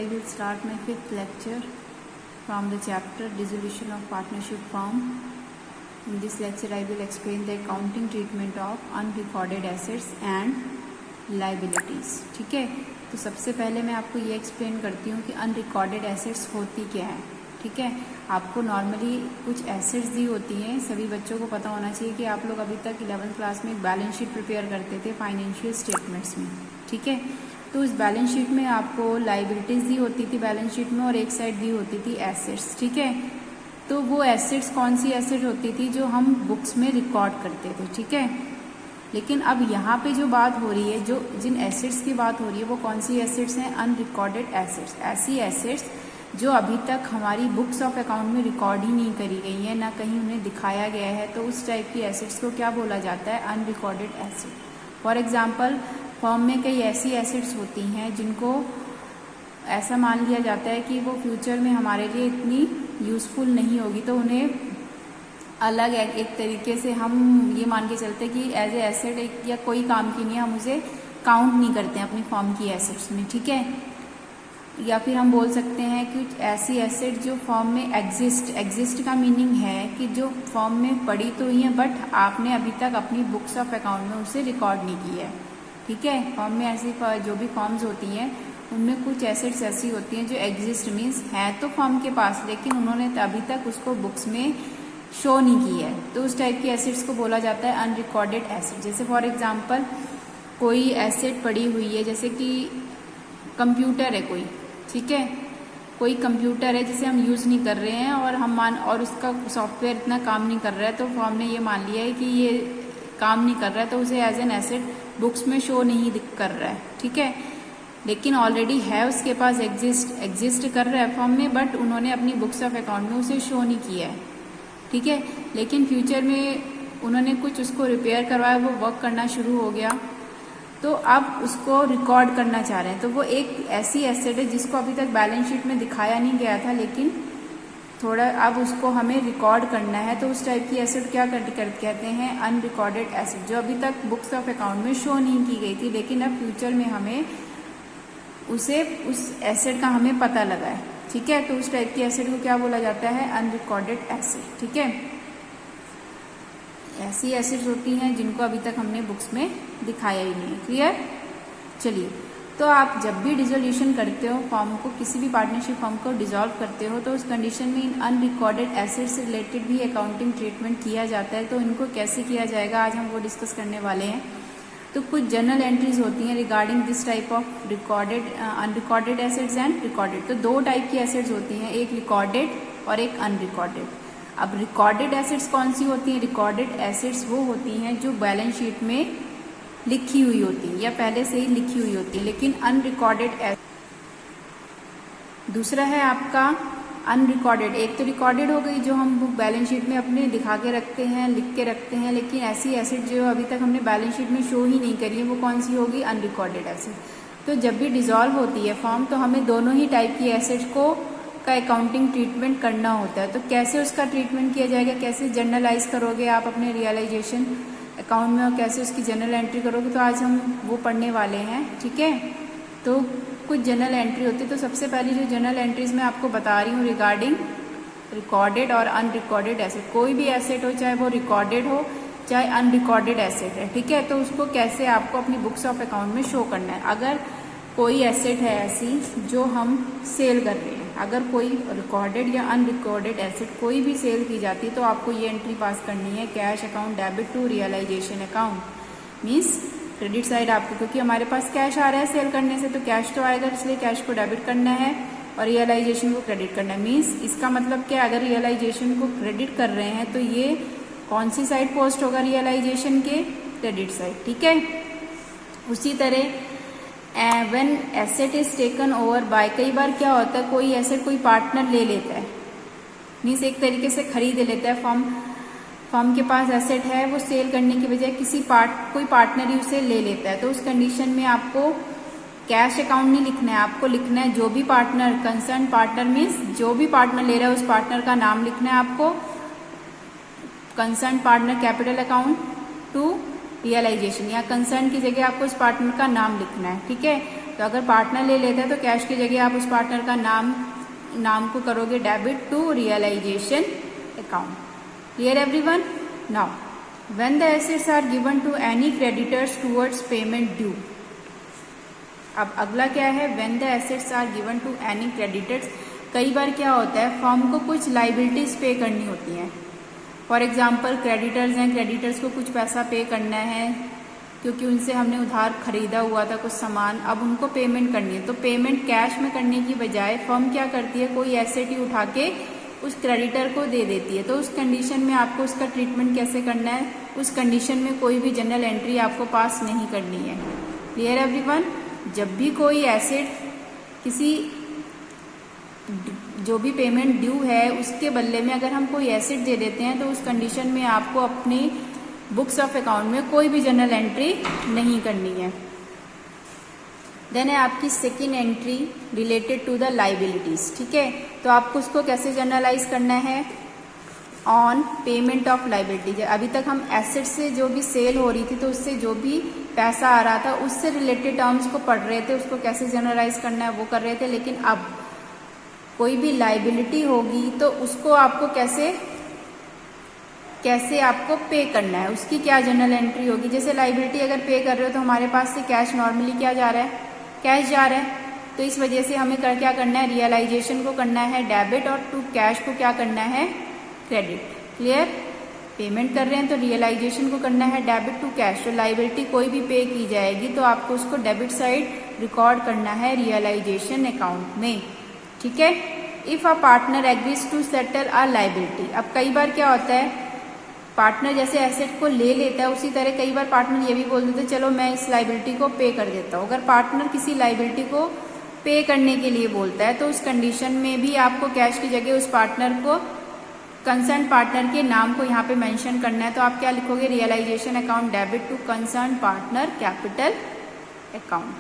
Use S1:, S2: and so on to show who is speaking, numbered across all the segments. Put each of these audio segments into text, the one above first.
S1: I will start my 5th lecture from the chapter Dissolution of Partnership Firm. In this lecture I will explain the accounting treatment of unrecorded assets and liabilities. ठीक है, तो सबसे पहले मैं आपको ये explain करती हूँ कि अनरिकॉर्डेड एसेट्स होती क्या है. ठीक है, आपको नॉर्मली कुछ एसेट्स दी होती हैं. सभी बच्चों को पता होना चाहिए कि आप लोग अभी तक 11th क्लास में एक बैलेंस शीट प्रिपेयर करते थे फाइनेंशियल स्टेटमेंट्स में. ठीक है, तो उस बैलेंस शीट में आपको लाइबिलिटीज़ दी होती थी बैलेंस शीट में और एक साइड दी होती थी एसेट्स. ठीक है, तो वो एसेट्स कौन सी एसेट होती थी जो हम बुक्स में रिकॉर्ड करते थे. ठीक है, लेकिन अब यहाँ पे जो बात हो रही है, जो जिन एसेट्स की बात हो रही है वो कौन सी एसेट्स हैं? Unrecorded assets. ऐसी एसेट्स जो अभी तक हमारी बुक्स ऑफ अकाउंट में रिकॉर्ड ही नहीं करी गई है, ना कहीं उन्हें दिखाया गया है, तो उस टाइप की एसेट्स को क्या बोला जाता है? Unrecorded asset. For example, firm में कई ऐसी एसेट्स होती हैं जिनको ऐसा मान लिया जाता है कि वो फ्यूचर में हमारे लिए इतनी यूज़फुल नहीं होगी, तो उन्हें अलग एक तरीके से हम ये मान के चलते हैं कि एज ए एसेट या कोई काम की नहीं है, हम उसे काउंट नहीं करते हैं अपनी फर्म की एसेट्स में. ठीक है, या फिर हम बोल सकते हैं कि ऐसी एसेट जो फर्म में एग्जिस्ट का मीनिंग है कि जो फर्म में पड़ी तो ही है बट आपने अभी तक अपनी बुक्स ऑफ अकाउंट में उसे रिकॉर्ड नहीं की है. ठीक है, फर्म में ऐसी जो भी फर्म्स होती हैं उनमें कुछ एसेट्स ऐसी होती हैं जो एग्जिस्ट मीन्स है तो फर्म के पास, लेकिन उन्होंने अभी तक उसको बुक्स में शो नहीं की है, तो उस टाइप की एसेट्स को बोला जाता है अनरिकॉर्डेड एसेट. जैसे फॉर एग्जांपल कोई एसेट पड़ी हुई है, जैसे कि कंप्यूटर है कोई. ठीक है, कोई कंप्यूटर है जिसे हम यूज़ नहीं कर रहे हैं और उसका सॉफ्टवेयर इतना काम नहीं कर रहा है, तो फर्म ने ये मान लिया है कि ये काम नहीं कर रहा है, तो उसे एज एन एसेट बुक्स में शो नहीं कर रहा है. ठीक है, लेकिन ऑलरेडी है उसके पास, एग्जिस्ट कर रहा है फर्म में, बट उन्होंने अपनी बुक्स ऑफ अकाउंट में उसे शो नहीं किया है. ठीक है, लेकिन फ्यूचर में उन्होंने कुछ उसको रिपेयर करवाया, वो वर्क करना शुरू हो गया, तो अब उसको रिकॉर्ड करना चाह रहे हैं. तो वो एक ऐसी एसेट है जिसको अभी तक बैलेंस शीट में दिखाया नहीं गया था, लेकिन थोड़ा अब उसको हमें रिकॉर्ड करना है, तो उस टाइप की एसेट क्या कहते हैं? अनरिकॉर्डेड एसेट, जो अभी तक बुक्स ऑफ अकाउंट में शो नहीं की गई थी, लेकिन अब फ्यूचर में हमें उस एसेट का हमें पता लगा है. ठीक है, तो उस टाइप की एसेट को क्या बोला जाता है? Unrecorded asset. ठीक है, ऐसी एसेट्स होती हैं जिनको अभी तक हमने बुक्स में दिखाया ही नहीं है. क्लियर? चलिए, तो आप जब भी डिसोल्यूशन करते हो फॉर्म को, किसी भी पार्टनरशिप फॉर्म को डिसॉल्व करते हो, तो उस कंडीशन में इन अनरिकॉर्डेड एसेट से रिलेटेड भी अकाउंटिंग ट्रीटमेंट किया जाता है. तो इनको कैसे किया जाएगा आज हम वो डिस्कस करने वाले हैं. तो कुछ जर्नल एंट्रीज होती हैं regarding this type of unrecorded assets and recorded. तो दो टाइप की एसेट्स होती हैं, एक रिकॉर्डेड और एक अनरिकॉर्डेड. अब रिकॉर्डेड एसेट्स कौन सी होती हैं? रिकॉर्डेड एसेट्स वो होती हैं जो बैलेंस शीट में लिखी हुई होती है या पहले से ही लिखी हुई होती है, लेकिन अनरिकॉर्डेड दूसरा है आपका अनरिकॉर्डेड. एक तो रिकॉर्डेड हो गई जो हम बुक बैलेंस शीट में अपने दिखा के रखते हैं, लिख के रखते हैं, लेकिन ऐसी एसेट जो अभी तक हमने बैलेंस शीट में शो ही नहीं करी है, वो कौन सी होगी? Unrecorded asset. तो जब भी डिसॉल्व होती है फॉर्म, तो हमें दोनों ही टाइप की एसेट्स का अकाउंटिंग ट्रीटमेंट करना होता है. तो कैसे उसका ट्रीटमेंट किया जाएगा, कैसे जर्नलाइज करोगे आप अपने रियलाइजेशन अकाउंट में और कैसे उसकी जर्नल एंट्री करोगे, तो आज हम वो पढ़ने वाले हैं. ठीक है, तो कुछ जर्नल एंट्री होती है. तो सबसे पहले जो जर्नल एंट्रीज मैं आपको बता रही हूँ रिगार्डिंग रिकॉर्डेड और अनरिकॉर्डेड एसेट. कोई भी एसेट हो, चाहे वो रिकॉर्डेड हो चाहे अनरिकॉर्डेड एसेट है. ठीक है, तो उसको कैसे आपको अपनी बुक्स ऑफ अकाउंट में शो करना है. अगर कोई एसेट है ऐसी जो हम सेल कर रहे हैं, अगर कोई रिकॉर्डेड या अनरिकॉर्डेड एसेट कोई भी सेल की जाती है, तो आपको ये एंट्री पास करनी है. Cash account debit to realisation account, means credit side आपको, क्योंकि हमारे पास कैश आ रहा है सेल करने से, तो कैश तो आएगा, इसलिए कैश को डेबिट करना है और रियलाइजेशन को क्रेडिट करना है. मीन्स इसका मतलब क्या? अगर रियलाइजेशन को क्रेडिट कर रहे हैं तो ये कौन सी साइड पोस्ट होगा? रियलाइजेशन के क्रेडिट साइड. ठीक है, उसी तरह when asset is taken over by, कई बार क्या होता है कोई एसेट कोई पार्टनर ले लेता है, मीन्स एक तरीके से खरीद लेता है. फर्म के पास एसेट है, वो सेल करने की बजाय कोई पार्टनर ही उसे ले लेता है. तो उस कंडीशन में आपको कैश अकाउंट नहीं लिखना है, आपको लिखना है जो भी पार्टनर, कंसर्न पार्टनर मीन्स जो भी पार्टनर ले रहा है उस पार्टनर का नाम लिखना है आपको. Concern partner capital account to realisation, या कंसर्न की जगह आपको उस पार्टनर का नाम लिखना है. ठीक है, तो अगर पार्टनर ले लेता है तो कैश की जगह आप उस पार्टनर का नाम को करोगे debit to realisation account. Clear everyone? Now when the assets are given to any creditors towards payment due. अब अगला क्या है, when the assets are given to any creditors. कई बार क्या होता है, फर्म को कुछ लाइबिलिटीज पे करनी होती हैं। फॉर एग्जाम्पल क्रेडिटर्स हैं, क्रेडिटर्स को कुछ पैसा पे करना है क्योंकि उनसे हमने उधार खरीदा हुआ था कुछ सामान, अब उनको पेमेंट करनी है। तो पेमेंट कैश में करने की बजाय फर्म क्या करती है, कोई एसेट ही उठा के उस क्रेडिटर को दे देती है। तो उस कंडीशन में आपको उसका ट्रीटमेंट कैसे करना है, उस कंडीशन में कोई भी जनरल एंट्री आपको पास नहीं करनी है। Clear everyone? जब भी कोई एसेट किसी जो भी पेमेंट ड्यू है उसके बदले में अगर हम कोई एसेट दे देते हैं तो उस कंडीशन में आपको अपनी बुक्स ऑफ अकाउंट में कोई भी जनरल एंट्री नहीं करनी है। देन है आपकी second entry related to the liabilities. ठीक है, तो आपको उसको कैसे जनरलाइज करना है, ऑन पेमेंट ऑफ लाइबिलिटीज। अभी तक हम एसेट से जो भी सेल हो रही थी तो उससे जो भी पैसा आ रहा था उससे रिलेटेड टर्म्स को पढ़ रहे थे, उसको कैसे जनरलाइज करना है वो कर रहे थे। लेकिन अब कोई भी लाइबिलिटी होगी तो उसको आपको कैसे आपको पे करना है, उसकी क्या जनरल एंट्री होगी। जैसे लाइबिलिटी अगर पे कर रहे हो तो हमारे पास से कैश नॉर्मली क्या जा रहा है, कैश जा रहा है। तो इस वजह से हमें क्या करना है, रियलाइजेशन को करना है डेबिट और टू कैश को क्या करना है, क्रेडिट। क्लियर? पेमेंट कर रहे हैं तो रियलाइजेशन को करना है डेबिट टू कैश। तो लाइबिलिटी कोई भी पे की जाएगी तो आपको उसको डेबिट साइड रिकॉर्ड करना है रियलाइजेशन अकाउंट में। ठीक है, if a partner agrees to settle a liability. अब कई बार क्या होता है, पार्टनर जैसे एसेट को ले लेता है उसी तरह कई बार पार्टनर ये भी बोल देते हैं चलो मैं इस लाइबिलिटी को पे कर देता हूँ। अगर पार्टनर किसी लाइबिलिटी को पे करने के लिए बोलता है तो उस कंडीशन में भी आपको कैश की जगह उस पार्टनर को कंसर्न पार्टनर के नाम को यहाँ पे मेंशन करना है। तो आप क्या लिखोगे, realisation account debit to concern partner capital account.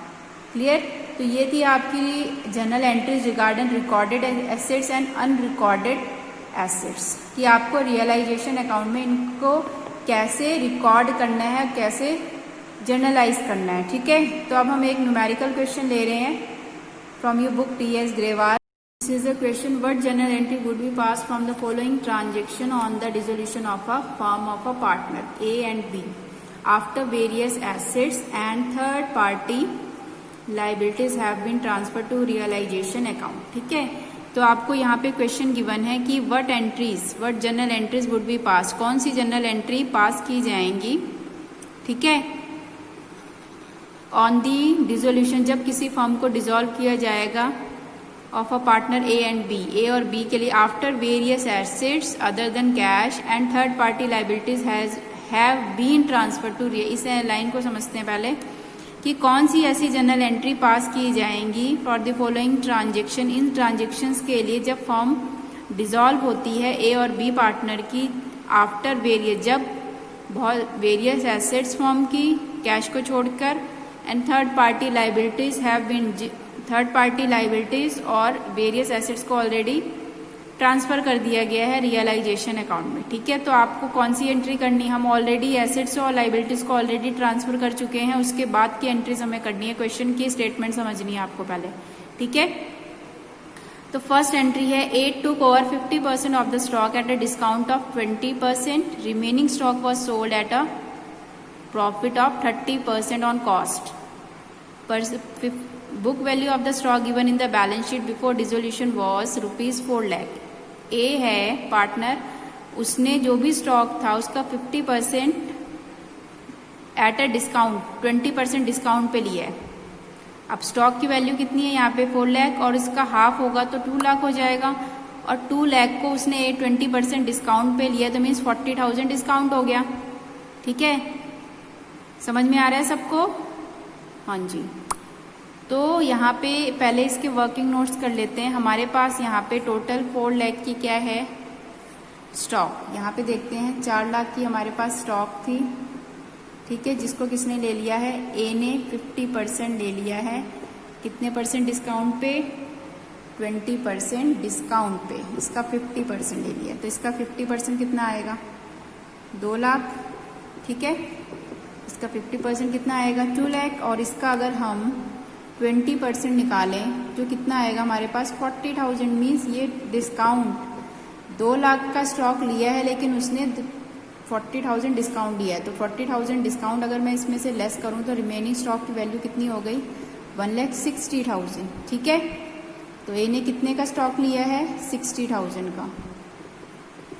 S1: Clear? तो ये थी आपकी general entries regarding recorded assets and unrecorded assets कि आपको रियलाइजेशन अकाउंट में इनको कैसे रिकॉर्ड करना है, कैसे जर्नलाइज करना है। ठीक है, तो अब हम एक न्यूमेरिकल क्वेश्चन ले रहे हैं from your book T.S. Grewal. This is a question, what journal entry would be passed from the following transaction on the dissolution of a firm of a partner A and B after various assets and third party liabilities have been transferred to realization account. ठीक है, तो आपको यहाँ पे question given है कि what journal entries would be passed, कौन सी general entry pass की जाएंगी। ठीक है, ऑन दी डिसोल्यूशन, जब किसी फर्म को डिसॉल्व किया जाएगा of a partner A and B, A और बी के लिए after various assets other than cash and third party liabilities have been transferred to. इस लाइन को समझते हैं पहले कि कौन सी ऐसी जनरल एंट्री पास की जाएंगी फॉर द फॉलोइंग ट्रांजेक्शन। इन ट्रांजेक्शन्स के लिए जब फर्म डिसॉल्व होती है ए और बी पार्टनर की आफ्टर वेरियस, जब बहुत वेरियस एसेट्स फर्म की कैश को छोड़कर and third party liabilities have been, third party liabilities और वेरियस एसेट्स को ऑलरेडी ट्रांसफर कर दिया गया है रियलाइजेशन अकाउंट में। ठीक है, तो आपको कौन सी एंट्री करनी है, हम ऑलरेडी एसेट्स और लाइबिलिटीज को ऑलरेडी ट्रांसफर कर चुके हैं, उसके बाद की एंट्रीज हमें करनी है। क्वेश्चन की स्टेटमेंट समझनी है आपको पहले। ठीक है, तो फर्स्ट एंट्री है A took over 50% of the stock at a discount of 20%, remaining stock was sold at a profit of 30% on cost. Book value of the stock given in the balance sheet before dissolution was ₹4 lakh. A है partner, उसने जो भी stock था उसका 50% eight a discount 20% discount पे लिया है। अब स्टॉक की वैल्यू कितनी है यहाँ पे 4 लाख और इसका हाफ होगा तो 2 लाख हो जाएगा और 2 लाख को उसने 20% डिस्काउंट पे लिया तो मीन्स 40,000 डिस्काउंट हो गया। ठीक है, समझ में आ रहा है सबको? हाँ जी, तो यहाँ पे पहले इसके वर्किंग नोट्स कर लेते हैं। हमारे पास यहाँ पे टोटल 4 लाख की क्या है स्टॉक, यहाँ पे देखते हैं 4 लाख की हमारे पास स्टॉक थी। ठीक है, जिसको किसने ले लिया है, ए ने 50% ले लिया है। कितने परसेंट डिस्काउंट पे, 20% डिस्काउंट पे इसका 50% ले लिया, तो इसका 50% कितना आएगा 2 लाख। ठीक है, इसका 50% कितना आएगा 2 लाख और इसका अगर हम 20% निकालें जो कितना आएगा हमारे पास 40,000। मीन्स ये डिस्काउंट 2 लाख का स्टॉक लिया है लेकिन उसने 40,000 डिस्काउंट दिया है। तो 40,000 डिस्काउंट अगर मैं इसमें से लेस करूं तो रिमेनिंग स्टॉक की वैल्यू कितनी हो गई 1,60,000। ठीक है, तो ए ने कितने का स्टॉक लिया है 60,000 का।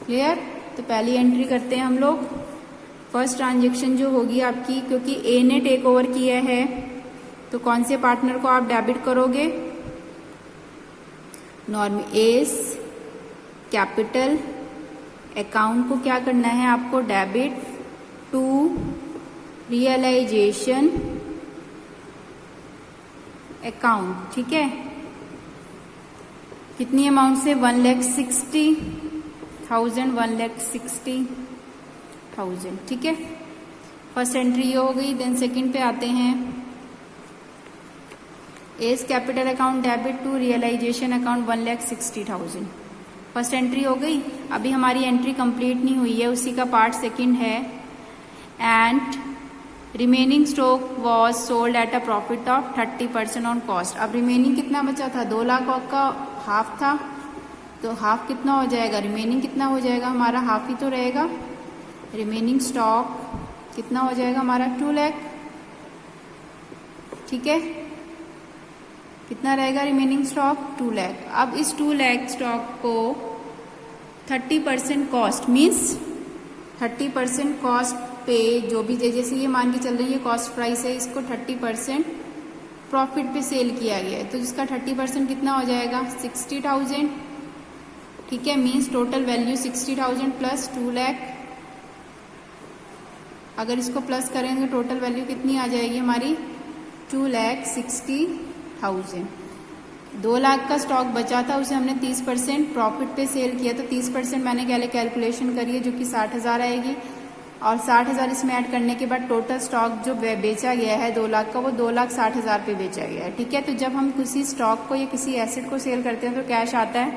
S1: क्लियर? तो पहली एंट्री करते हैं हम लोग। फर्स्ट ट्रांजेक्शन जो होगी आपकी, क्योंकि ए ने टेक ओवर किया है तो कौन से पार्टनर को आप डेबिट करोगे, नॉर्मल एस कैपिटल अकाउंट को क्या करना है आपको डेबिट टू रियलाइजेशन अकाउंट। ठीक है, कितनी अमाउंट से 1,60,000 1,60,000। ठीक है, फर्स्ट एंट्री ये हो गई। देन सेकंड पे आते हैं, S capital account debit to realisation account 1,60,000। First entry हो गई। अभी हमारी एंट्री कंप्लीट नहीं हुई है, उसी का पार्ट सेकंड है। And remaining stock was sold at a profit of 30% on cost. अब रिमेनिंग कितना बचा था 2 लाख का हाफ था, तो हाफ कितना हो जाएगा, रिमेनिंग कितना हो जाएगा हमारा, हाफ ही तो रहेगा। रिमेनिंग स्टॉक कितना हो जाएगा हमारा 2 लाख। ठीक है, कितना रहेगा रिमेनिंग स्टॉक 2 लाख। अब इस 2 लाख स्टॉक को 30% कॉस्ट, मीन्स 30% कॉस्ट पे जो भी जैसे ये मान के चल रही है कॉस्ट प्राइस है, इसको 30% प्रॉफिट पे सेल किया गया है, तो जिसका 30% कितना हो जाएगा 60,000। ठीक है, means total value 60,000 plus 2 lakh. अगर इसको प्लस करेंगे टोटल वैल्यू कितनी आ जाएगी हमारी 2,60,000। 2 लाख का स्टॉक बचा था, उसे हमने 30% प्रॉफिट पे सेल किया, तो 30% मैंने कैलकुलेशन करी है जो कि 60,000 आएगी। और 60,000 इसमें ऐड करने के बाद टोटल स्टॉक जो बेचा गया है 2 लाख का, वो 2,60,000 पे बेचा गया है। ठीक है, तो जब हम किसी स्टॉक को या किसी एसेट को सेल करते हैं तो कैश आता है,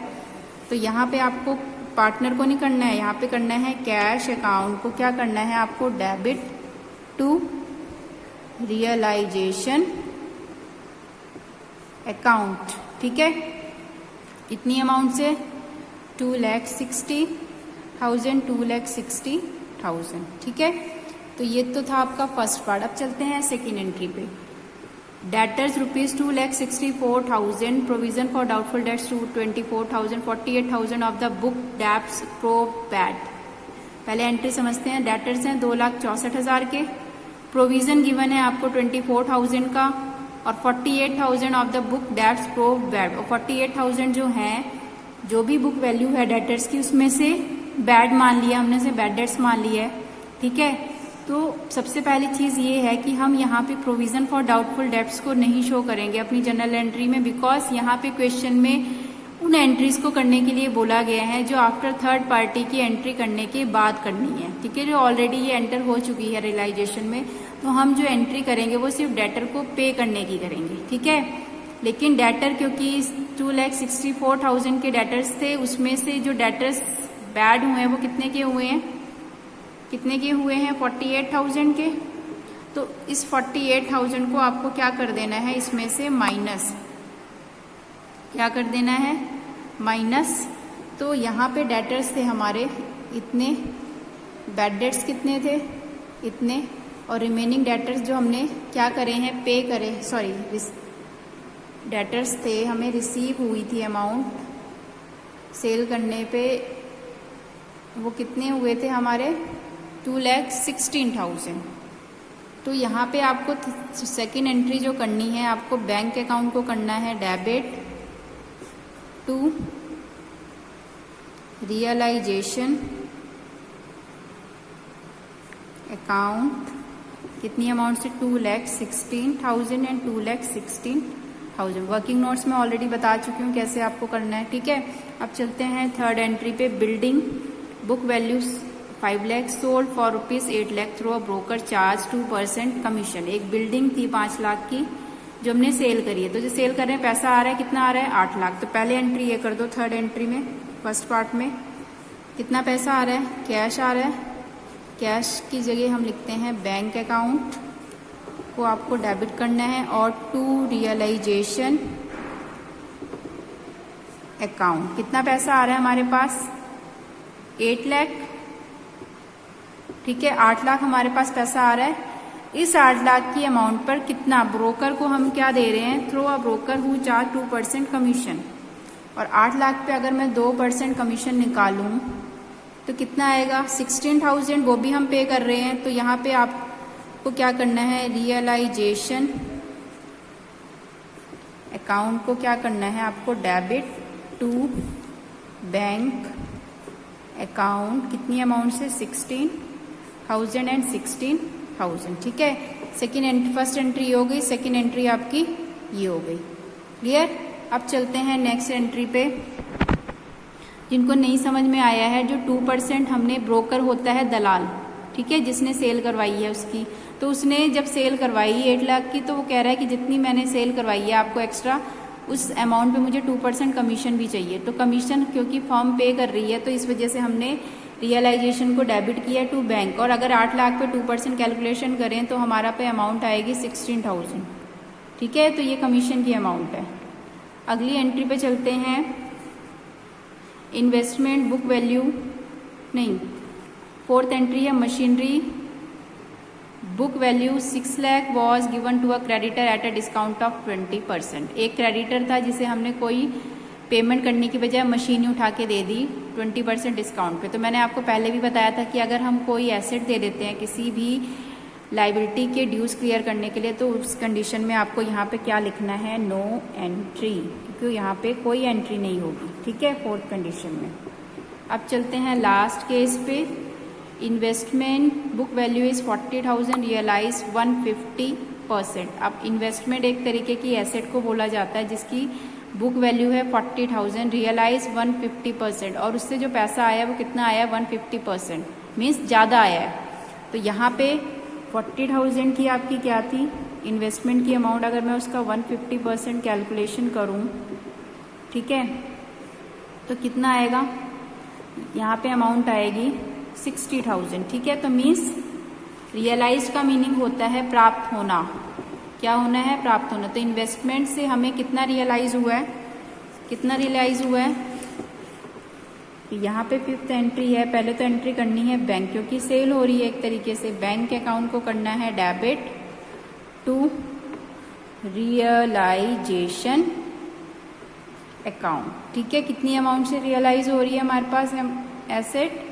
S1: तो यहाँ पे आपको पार्टनर को नहीं करना है, यहाँ पे करना है कैश अकाउंट को क्या करना है आपको डेबिट टू रियलाइजेशन अकाउंट। ठीक है, इतनी अमाउंट से 2,60,000 2,60,000। ठीक है, तो ये तो था आपका फर्स्ट पार्ट। अब चलते हैं सेकेंड एंट्री पे। Debtors rupees 2,64,000, provision for doubtful debts 24,000, 48,000 of the book debts proved bad. पहले एंट्री समझते हैं। डेटर्स हैं 2,64,000 के, प्रोविजन गिवन है आपको 24,000 का, और 48,000 of the book debts proved bad. और 48,000 जो हैं, जो भी बुक वैल्यू है डेटर्स की, उसमें से बैड मान लिया हमने, से बैड डेट्स मान लिया है। ठीक है, तो सबसे पहली चीज ये है कि हम यहाँ पे प्रोविजन फॉर डाउटफुल डेट्स को नहीं शो करेंगे अपनी जनरल एंट्री में, बिकॉज यहाँ पे क्वेश्चन में उन एंट्रीज को करने के लिए बोला गया है जो आफ्टर थर्ड पार्टी की एंट्री करने के बाद करनी है। ठीक है, जो ऑलरेडी ये एंटर हो चुकी है रियलाइजेशन में, तो हम जो एंट्री करेंगे वो सिर्फ डेटर को पे करने की करेंगे। ठीक है, लेकिन डेटर क्योंकि 2,64,000 के डेटर्स थे, उसमें से जो डेटर्स बैड हुए हैं वो कितने के हुए हैं, 48,000 के। तो इस 48,000 को आपको क्या कर देना है, इसमें से माइनस, क्या कर देना है माइनस। तो यहाँ पे डेटर्स थे हमारे इतने, बैड डेट्स कितने थे इतने, और रिमेनिंग डेटर्स जो हमने क्या करे हैं पे करे, सॉरी डेटर्स थे हमें रिसीव हुई थी अमाउंट सेल करने पे, वो कितने हुए थे हमारे 2,16,000। तो यहाँ पे आपको सेकेंड एंट्री जो करनी है, आपको बैंक अकाउंट को करना है डेबिट टू रियलाइजेशन अकाउंट। कितनी अमाउंट से 2,16,000 एंड 2,16,000। वर्किंग नोट्स में ऑलरेडी बता चुकी हूँ कैसे आपको करना है। ठीक है, अब चलते हैं थर्ड एंट्री पे। Building book value 5 lakh sold for ₹8 lakh through a broker charge 2% commission. एक बिल्डिंग थी 5 लाख की जो हमने सेल करी है, तो जो सेल कर रहे हैं पैसा आ रहा है, कितना आ रहा है 8 लाख। तो पहले एंट्री ये कर दो, थर्ड एंट्री में फर्स्ट पार्ट में कितना पैसा आ रहा है, कैश आ रहा है। कैश की जगह हम लिखते हैं बैंक अकाउंट को आपको डेबिट करना है और टू रियलाइजेशन अकाउंट। कितना पैसा आ रहा है हमारे पास? 8 लाख। ठीक है, 8 लाख हमारे पास पैसा आ रहा है। इस 8 लाख की अमाउंट पर कितना ब्रोकर को हम क्या दे रहे हैं? Through a broker who charge 2% commission. और 8 लाख पे अगर मैं 2% कमीशन निकालूं तो कितना आएगा? 16,000, वो भी हम पे कर रहे हैं। तो यहाँ पे आपको क्या करना है? रियलाइजेशन अकाउंट को क्या करना है? आपको डेबिट टू बैंक अकाउंट। कितनी अमाउंट से? 16,000 एंड 16,000। ठीक है, सेकेंड एंट्री, फर्स्ट एंट्री हो गई, सेकेंड एंट्री आपकी ये हो गई। क्लियर? अब चलते हैं नेक्स्ट एंट्री पे। जिनको नहीं समझ में आया है, जो 2% हमने, ब्रोकर होता है दलाल, ठीक है, जिसने सेल करवाई है उसकी, तो उसने जब सेल करवाई 8 लाख की, तो वो कह रहा है कि जितनी मैंने सेल करवाई है आपको एक्स्ट्रा उस अमाउंट पे मुझे 2% कमीशन भी चाहिए। तो कमीशन क्योंकि फर्म पे कर रही है तो इस वजह से हमने रियलाइजेशन को डेबिट किया टू बैंक। और अगर 8 लाख पे 2% कैलकुलेशन करें तो हमारा पे अमाउंट आएगी 16,000। ठीक है, तो ये कमीशन की अमाउंट है। अगली एंट्री पे चलते हैं। इन्वेस्टमेंट बुक वैल्यू नहीं, फोर्थ एंट्री है machinery book value 6 lakh was given to a creditor at a discount of 20%। एक क्रेडिटर था जिसे हमने कोई पेमेंट करने की बजाय मशीन ही उठा के दे दी 20% डिस्काउंट पे। तो मैंने आपको पहले भी बताया था कि अगर हम कोई एसेट दे देते हैं किसी भी लाइबिलिटी के ड्यूज क्लियर करने के लिए, तो उस कंडीशन में आपको यहाँ पे क्या लिखना है? नो एंट्री, क्योंकि यहाँ पे कोई एंट्री नहीं होगी। ठीक है, फोर्थ कंडीशन में। अब चलते हैं लास्ट केस पे। Investment book value is 40,000, realise 150%। अब इन्वेस्टमेंट एक तरीके की एसेट को बोला जाता है जिसकी बुक वैल्यू है 40,000, रियलाइज 150%, और उससे जो पैसा आया वो कितना आया? 150%, मीन्स ज़्यादा आया है। तो यहाँ पे 40,000 की आपकी क्या थी? इन्वेस्टमेंट की अमाउंट। अगर मैं उसका 150% कैलकुलेशन करूँ, ठीक है, तो कितना आएगा? यहाँ पे अमाउंट आएगी 60,000। ठीक है, तो मीन्स रियलाइज का मीनिंग होता है प्राप्त होना। क्या होना है? प्राप्त होना। तो इन्वेस्टमेंट से हमें कितना रियलाइज हुआ है? कितना रियलाइज हुआ है? यहाँ पे फिफ्थ एंट्री है। पहले तो एंट्री करनी है बैंक, क्योंकि सेल हो रही है एक तरीके से। बैंक अकाउंट को करना है डेबिट टू रियलाइजेशन अकाउंट। ठीक है, कितनी अमाउंट से रियलाइज हो रही है हमारे पास एसेट?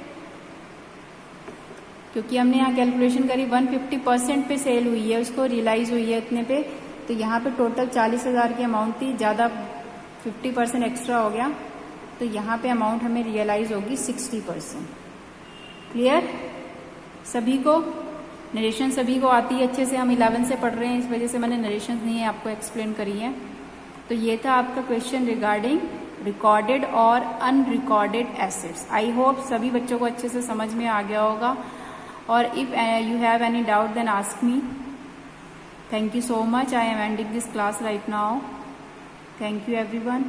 S1: क्योंकि हमने यहाँ कैलकुलेशन करी 150% पे सेल हुई है, उसको रियलाइज हुई है इतने पे, तो यहाँ पे टोटल 40,000 की अमाउंट थी, ज़्यादा 50% एक्स्ट्रा हो गया, तो यहाँ पे अमाउंट हमें रियलाइज होगी 60%। क्लियर? सभी को नरेशन सभी को आती है अच्छे से? हम 11 से पढ़ रहे हैं, इस वजह से मैंने नरेशन नहीं है आपको एक्सप्लेन करी है। तो ये था आपका क्वेश्चन रिगार्डिंग रिकॉर्डेड और अनरिकॉर्डेड एसेट्स। आई होप सभी बच्चों को अच्छे से समझ में आ गया होगा। और if you have any doubt then ask me. Thank you so much. I am ending this class right now. Thank you everyone.